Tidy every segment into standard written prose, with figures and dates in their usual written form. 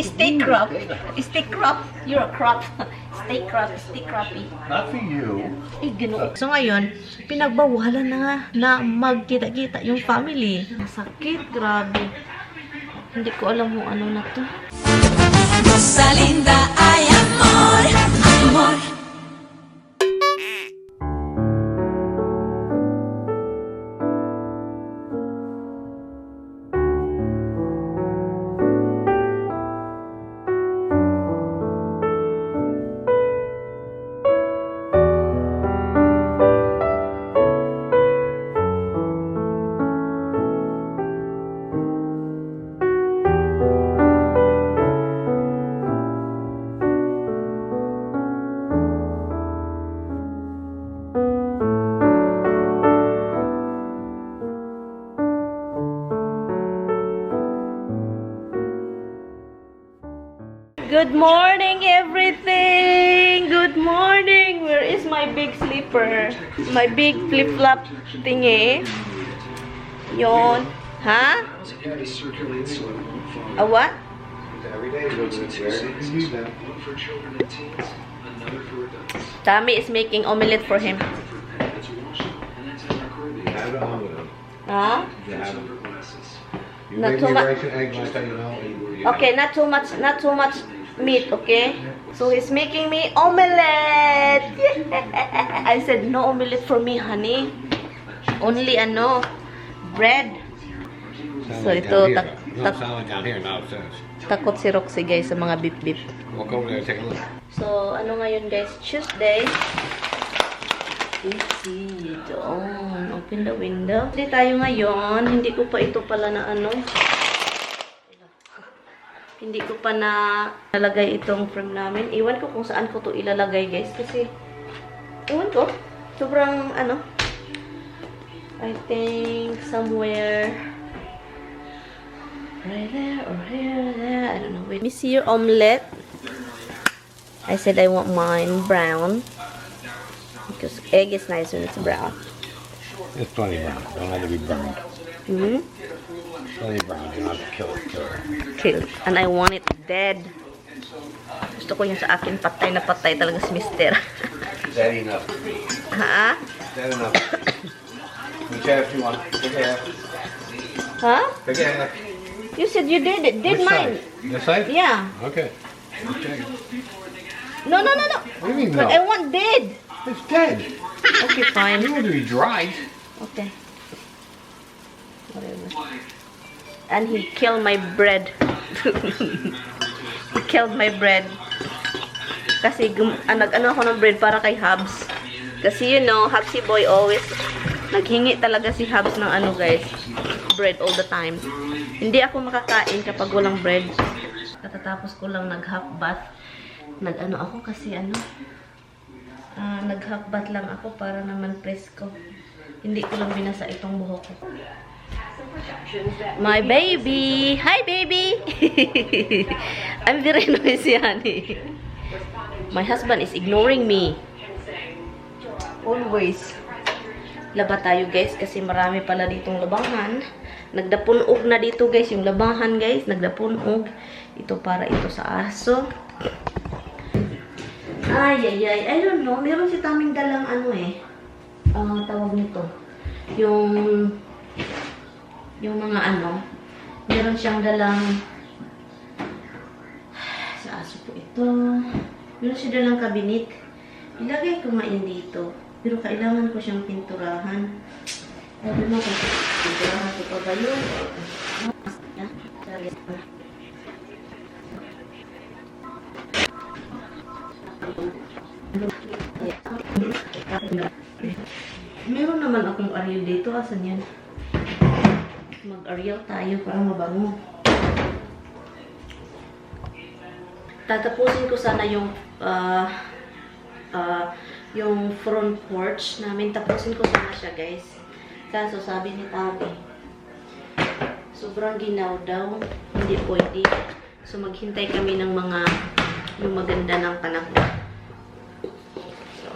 Stay crop. Stay crop. You're a crop. Stay crop. Stay crappy. Not for you. Eh, ganoon. So ngayon, pinagbawalan na nga na magkita-kita yung family. Sakit, grabe. Hindi ko alam kung ano na to. Cosa linda, ay amor, amor. Good morning, everything! Good morning! Where is my big slipper? My big flip-flop thingy. Yon. Ha? A what? Tammy is making omelette for him. Huh? Not too much. Okay, not too much meat, okay? So he's making me omelette. I said no omelette for me, honey. Only bread. So ito takot si Roxy guys sa mga bip-bip. Walk over there and take a look. So ano ngayon guys? Tuesday. Easy. Doon. Open the window. Hindi tayo ngayon. Hindi ko pa ito pala na hindi ko pa na nalagay itong frame namin. Iwan ko kung saan ko to ilalagay guys. Kasi, iwan ko. Sobrang I think somewhere right there or here, there. I don't know. Wait. Let me see your omelette. I said I want mine brown. Because egg is nice when it's brown. It's plenty brown. Don't have to be brown. Mm-hmm. Plenty brown. You don't have to kill it. Kill it. And I want it dead. Gusto ko yung sa akin patay na patay talaga si Mister. Is that enough? Ha? Is that enough? Which half do you want? Pick a half. Huh? Pick a half. You said you did it. Did Which mine? side? This side? Yeah. Okay. Okay. No. What do you mean no? But I want dead. It's dead. Okay, fine. You want to be dried. Okay. Whatever. And he killed my bread. He killed my bread. Kasi nag-ano ako ng bread para kay Hubs. Kasi Hubsy boy always naghingi talaga si Hubs ng guys, bread all the time. Hindi ako makakain kapag walang bread. Katatapos ko lang nag-half bath. Nag-ano ako kasi nag-half bath lang ako para naman presko. Hindi ko lang binasa itong buhok ko. My baby! Hi, baby! I'm very noisy, honey. My husband is ignoring me. Always. Laba tayo, guys, kasi marami pala ditong labangan. Nagdapunog na dito, guys, yung labangan, guys. Nagdapunog. Ito para ito sa aso. Ay. I don't know. Meron si Taming dalang tawag nito. Yung mga meron siyang dalang sa aso po ito. Meron siya dalang kabinet. Ilagay ko nga yun dito. Pero kailangan ko siyang pinturahan. I don't know kung pinturahan ko pa ba yun. Meron naman akong Ariel dito. Asan yan? Mag-Ariel tayo para mabango. Tatapusin ko sana yung front porch namin. Tapusin ko sana siya, guys. Kaso sabi ni Tami, sobrang ginaw daw. Hindi pwede. So maghintay kami ng yung maganda ng panahon. So,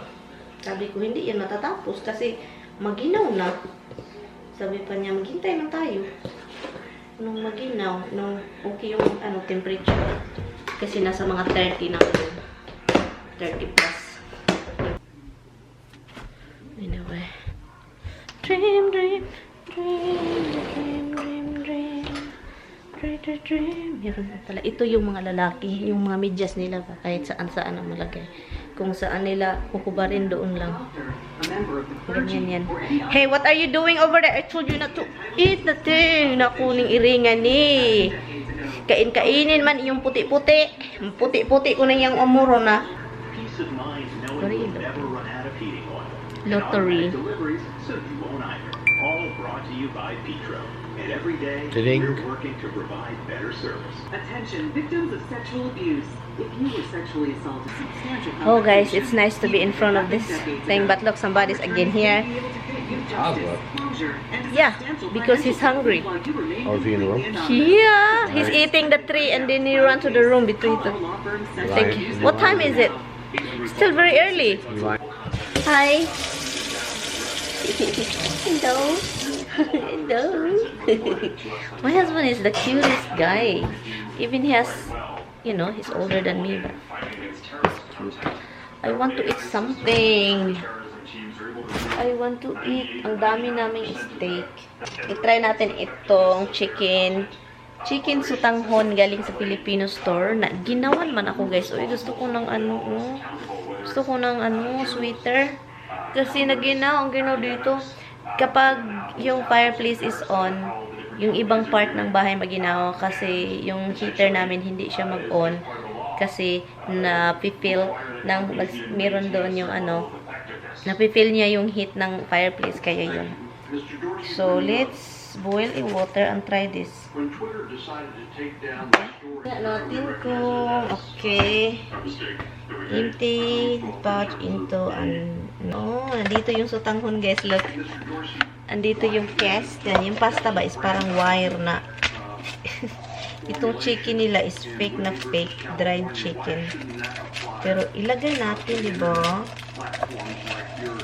sabi ko, hindi yan matatapos kasi maginaw na. Sabi pa niya, maghintay na tayo. nung maginaw, nung okay yung temperature. Kasi nasa mga 30 na ako. 30 plus. Anyway. Dream, dream, dream, dream, dream, dream. Dream. Meron na pala. Ito yung mga lalaki, yung mga medyas nila kahit saan-saan ang malagay. Kung saan nila kukubarin doon lang. Ganyan yan. Hey, what are you doing over there? I told you not to eat the thing. Nakuning iringan ni. Kain-kainin man yung puti-puti. Puti-puti ko na yung umuro na. Lottery. All brought to you by Petro. And every day, Ding. we're working to provide better service. Attention, victims of sexual abuse. If you were sexually assaulted, substantial Oh guys, it's nice to be in front of this thing, but look, somebody's again here. Yeah, because he's hungry. Or if you in the room? Yeah, he's eating the tree and then he ran to the room between the... What time is it? Still very early. Hi. Hello. Hello. My husband is the cutest guy. Even he has, you know, he's older than me, but he's cute. I want to eat something. I want to eat. Ang dami naming steak. I-try natin itong chicken sutanghon galing sa Filipino store. Na, ginawan man ako guys. Uy, gusto ko ng sweeter. Kasi ang ginaw dito. Kapag yung fireplace is on, yung ibang part ng bahay maginaw kasi yung heater namin hindi siya mag-on kasi na-feel ng meron doon yung na-feel niya yung heat ng fireplace kaya yun. So let's boil in water and try this. Natin kung okay. Empty pouch into nandito yung sutanghon guys, look. Andito yung cast. Yan, yung pasta ba is parang wire na. Itong chicken nila is fake na fake, dried chicken. Pero ilagay natin, di ba?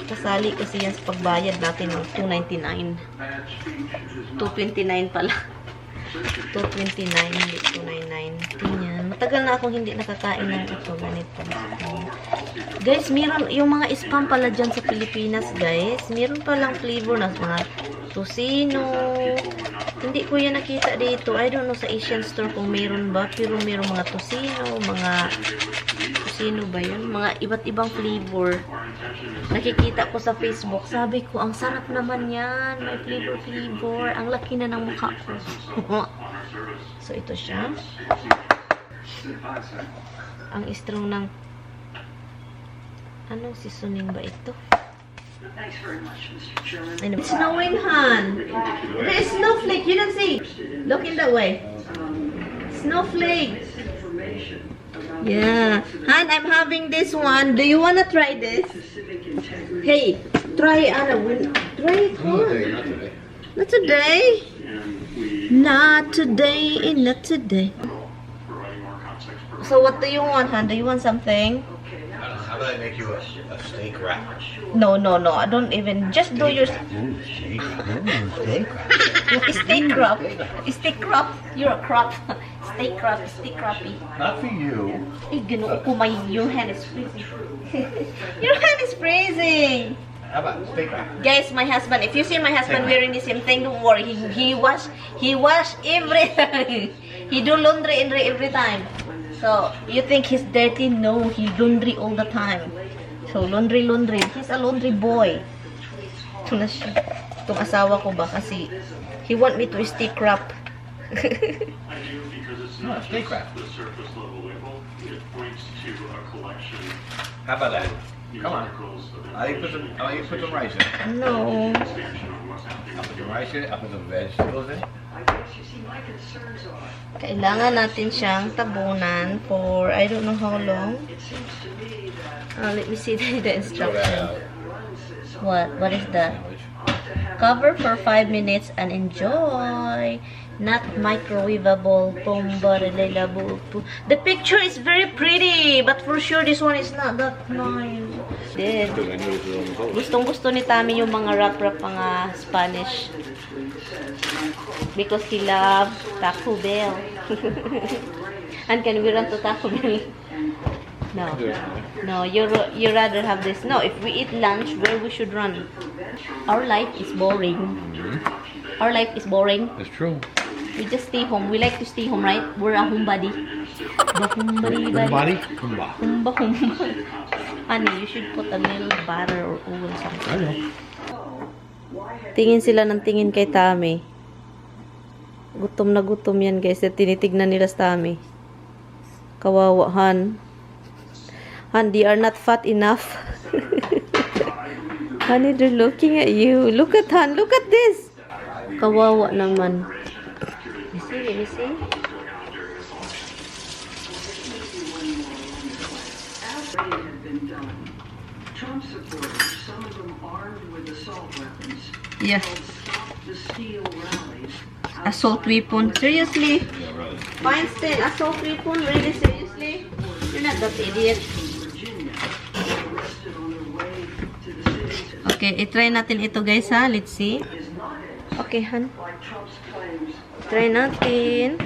Kasali kasi yan sa pagbayad natin ng $2.99. $2.29 pala. $2.29, hindi $2.99. Tingnan. Matagal na akong hindi nakakain ng ito, ganito. Guys, meron, yung mga spam pala dyan sa Pilipinas, guys. Meron palang flavor na mga tocino. Hindi ko yan nakita dito. I don't know sa Asian store kung meron ba. Pero meron mga tocino, ba yun? Mga iba't ibang flavor. Nakikita ko sa Facebook. Sabi ko, ang sarap naman yan. May flavor. Ang laki na ng mukha ko. So, ito siya. Ang strong ng anong seasoning ba ito? Anyway. Snowing, Han. There is snowflake. You don't see. Look in that way. Snowflake. Yeah. Han, I'm having this one. Do you wanna try this? Hey, try Anna. Try it, Han. Not today. Not today. Not today. So what do you want, Han? Do you want something? How about I make you a steak wrap? No. I don't even. Just do your Steak wrap. steak wrap. You're a crop. Steak crappy. Not for you. Ay, ginoo ko, your hand is freezing. Your hand is freezing. How about steak wrap? Guys, my husband, if you see my husband wearing the same thing, don't worry. He wash every time. He do laundry every time. So, you think he's dirty? No, he laundry all the time. So, laundry. He's a laundry boy. Ito na siya. Itong asawa ko ba? Kasi, he want me to stick wrap. No, steak wrap. How about that? Come on. I'll put some rice in it. No. I'll put some rice in it. I'll put some vegetables in it. Kailangan natin siyang tabunan for I don't know how long. Let me see the instruction. What is that? Cover for 5 minutes and enjoy. Not microwavable. The picture is very pretty, but for sure this one is not that nice. Gustong-gusto ni Tami yung mga rap mga Spanish. Because he loves Taco Bell. And can we run to Taco Bell? No. No, you rather have this. No, if we eat lunch, where we should run? Our life is boring. Our life is boring. That's true. We just stay home. We like to stay home, right? We're a homebody. The homebody. Body? Humba. Honey, you should put a little butter or oil something. I know. Tingin sila ng tingin kay Tami. Gutom na gutom yan, guys. Tinitignan nila sa Tami. Kawawa, Han. Han, they are not fat enough. Honey, they're looking at you. Look at Han. Look at this. Kawawa naman. Let me see. Had been done. Trump supporters, some of them armed with assault weapons, Yeah. called Stop the Steal rallies. Assault weapon. Seriously? Feinstein, assault weapon? Really? Seriously? You're not that idiot. Virginia were arrested on their way to the city. Okay, itry natin ito, guys, ha? Let's see. Is not it, Okay, Han. like Trump's claims. Try natin.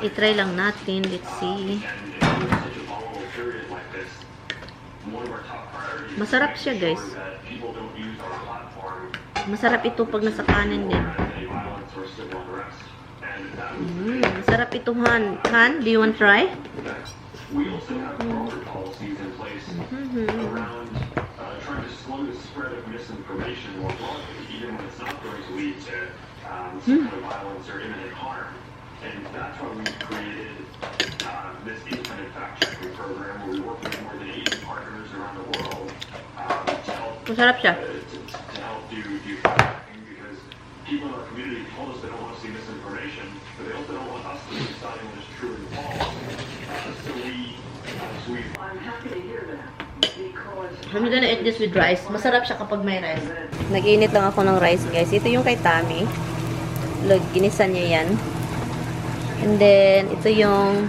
I-try lang natin. Let's see. Masarap siya, guys. Masarap ito pag nasa kanin din. Masarap ito, Han. Han, do you want to try? And that's why we created this independent fact-checking program where we work with more than 80 partners around the world to help Masarap siya. do fact-checking, because people in our community told us they don't want to see misinformation, but they also don't want us to be deciding what is true and false. So I'm happy to hear that because I'm gonna eat this with rice. Masarap siya kapag may rice. Nag-init lang ako ng rice, guys. Ito yung kay Tami. Look, ginisan niya yan. And then, ito yung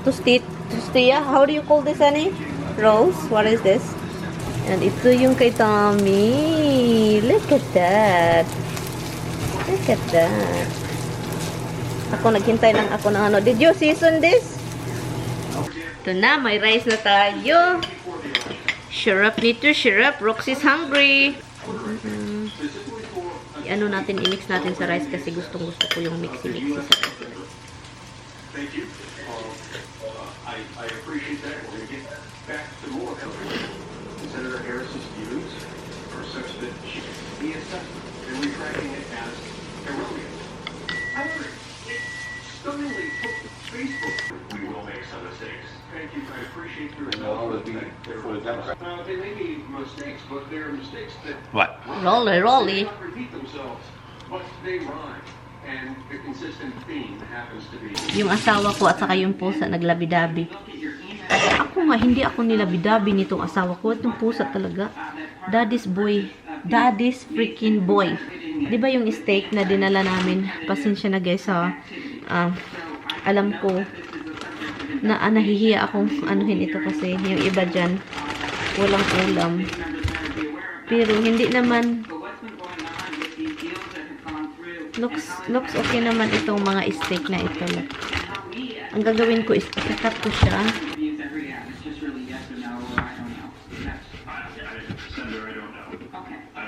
tostia. How do you call this, honey? Rolls? What is this? And ito yung kay Tommy. Look at that. Look at that. Ako, naghintay lang ako ng ano. Did you season this? Ito na, may rice na tayo. Syrup nito, syrup. Roxy's hungry. I-ano natin, i-mix natin sa rice kasi gustong-gusto ko yung mixy-mixy sa rice. thank you. I appreciate that. We're going to get back to more coverage. Senator Harris's views are such that she can be assessed and retracting it as erroneous. However, it stunningly took Facebook. We will make some mistakes. Thank you. I appreciate your they may be mistakes, but they're mistakes that What? Rolly. not repeat themselves, but they rhyme. And the consistent theme happens to be Yung asawa ko at saka yung pusa naglabi-dabi. Ako nga, hindi ako nilabi-dabi nitong asawa ko. At yung pusa talaga. Daddy's boy. Daddy's freaking boy. Diba yung steak na dinala namin? Pasensya na guys ha. Alam ko na nahihiya akong anuhin ito kasi yung iba dyan walang ulam. Pero hindi naman looks okay naman itong mga steak na ito. Ang gagawin ko is ikakat ko siya.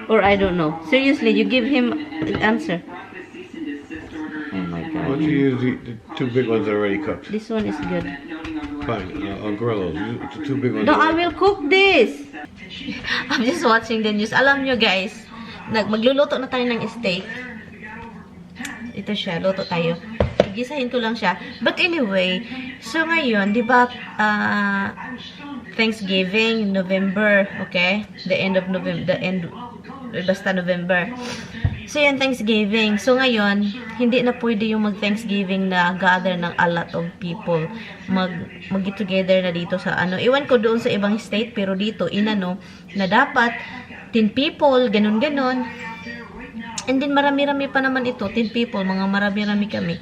Or I don't know. Seriously, you give him an answer. Oh my Why don't god. you use the two big ones that are already cooked? This one is good. Fine, I'll grill those. Use the two big ones. No, I will cook this. I'm just watching the news. Alam nyo guys, magluluto na tayo ng steak. Ito siya, luto tayo. Gisahin ko lang siya. But anyway, so ngayon, di ba, Thanksgiving, November, okay? The end of November, basta November. So yun, Thanksgiving. So ngayon, hindi na pwede yung mag-Thanksgiving na gather ng a lot of people. Mag-get together na dito sa ano. Iwan ko doon sa ibang state, pero dito, inano, na dapat 10 people, ganun-ganon. And then marami-rami pa naman ito, 10 people, mga marami-rami kami.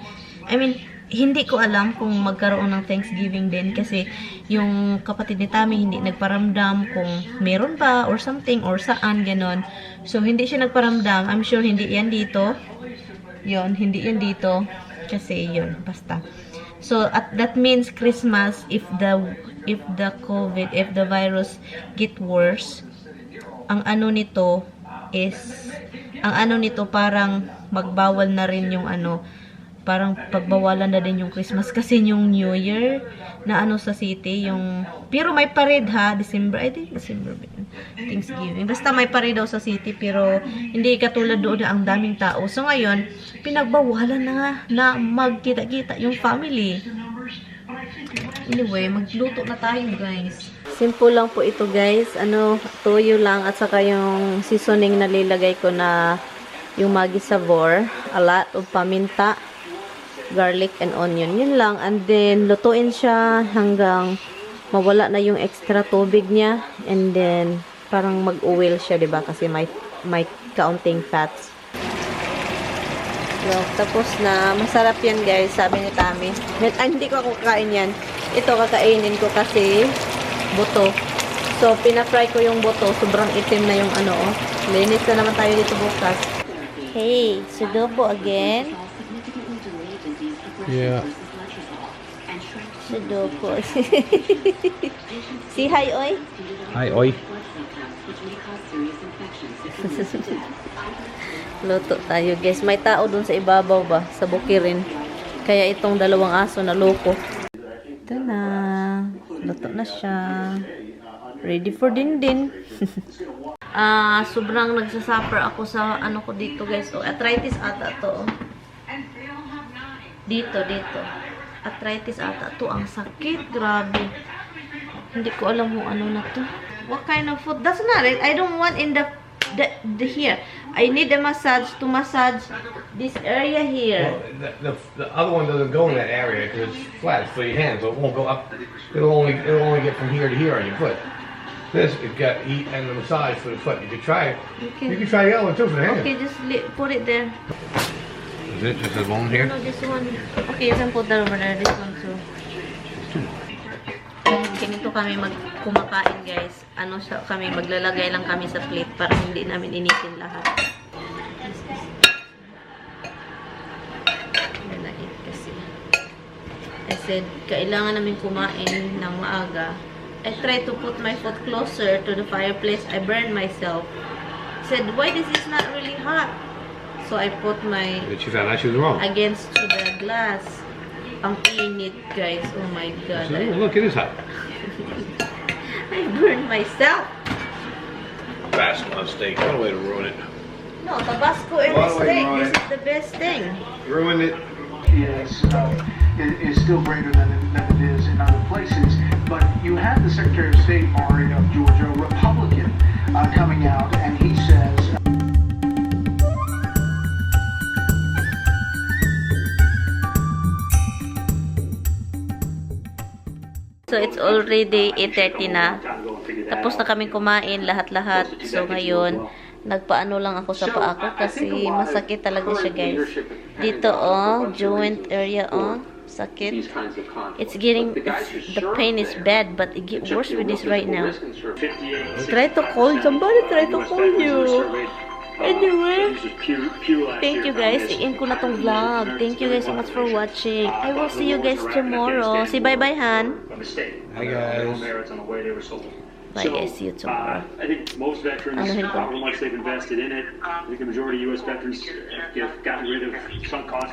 I mean, hindi ko alam kung magkaroon ng Thanksgiving din kasi yung kapatid ni Tami hindi nagparamdam kung meron ba or something or saan, ganon. So, hindi siya nagparamdam. I'm sure hindi yan dito. Yun, hindi yan dito. Kasi yun, basta. So, that means Christmas, if the COVID, if the virus get worse, ang ano nito parang magbawal na rin yung parang pagbawalan na din yung Christmas kasi yung New Year na sa city, yung pero may parade ha, December Thanksgiving. Basta may parade daw sa city pero hindi katulad doon na ang daming tao. So ngayon, pinagbawalan na magkita-kita yung family. Anyway, magluto na tayo, guys. Simple lang po ito, guys. Toyo lang at saka yung seasoning na nilagay ko na yung Maggi Sabor, a lot of paminta, garlic and onion. Yun lang. And then, lutuin siya hanggang mawala na yung extra tubig niya. And then, parang mag-oil siya, diba? Kasi may counting fats. So, tapos na. Masarap yan, guys. Sabi ni Tami. Hindi ko kakain yan. Ito, kakainin ko kasi buto. So, pina-fry ko yung buto. Sobrang itim na yung Linis na naman tayo dito bukas. Hey, sudobo again? Yeah. Sudoku. Si hi, oy. Hi, oi. Luto tayo, guys. May tao dun sa ibabaw ba? Sa bukirin. Kaya itong dalawang aso na loko. Ito na. Luto na siya. Ready for din. Sobrang nagsasuffer ako sa ko dito, guys. Arthritis ata to. Dito. Arthritis ata to. Ang sakit. Grabe. Hindi ko alam kung ano na to. What kind of food? That's not it. I don't want in the here. I need a massage to massage this area here. Well, the other one doesn't go in that area because it's flat for your hands, so it won't go up. It'll only get from here to here on your foot. This it got heat and the massage for the foot. You could try it. Okay. You could try the other one too for the hands. Okay, just put it there. Is it just this one here? No, this one. Okay, you can put that over there. This one too. Ganito kami kumakain, guys. Kami maglalagay lang kami sa plate para hindi namin initin lahat. Kasi I said, kailangan namin kumain ng maaga. I tried to put my foot closer to the fireplace. I burned myself. I said, why this is not really hot? So I put my But she found out she was wrong. against to the glass. Ang init, guys. Oh my God. So, look, it is hot. I burned myself. Tabasco on steak. What a way to ruin it. No, Tabasco and the steak. This is the best thing. Ruined it. Is still greater than it is in other places. But you had the Secretary of State, Mari, of Georgia, a Republican, coming out, and he says... So, it's already 8:30 na. Tapos na kaming kumain, lahat-lahat. So, ngayon, nagpaano lang ako sa paa ko kasi masakit talaga siya, guys. Dito, joint area, sakit. The pain is bad, but it gets worse with this right now. Try to call somebody, try to call you. Anyway, thank you guys. I-end ko na tong vlog. Thank you guys so much for watching. I will see you guys tomorrow. Say bye-bye, Han. Hi, guys. Bye, guys. See you tomorrow. I think most veterans, however much they've invested in it, I think the majority of U.S. veterans have gotten rid of sunk cost.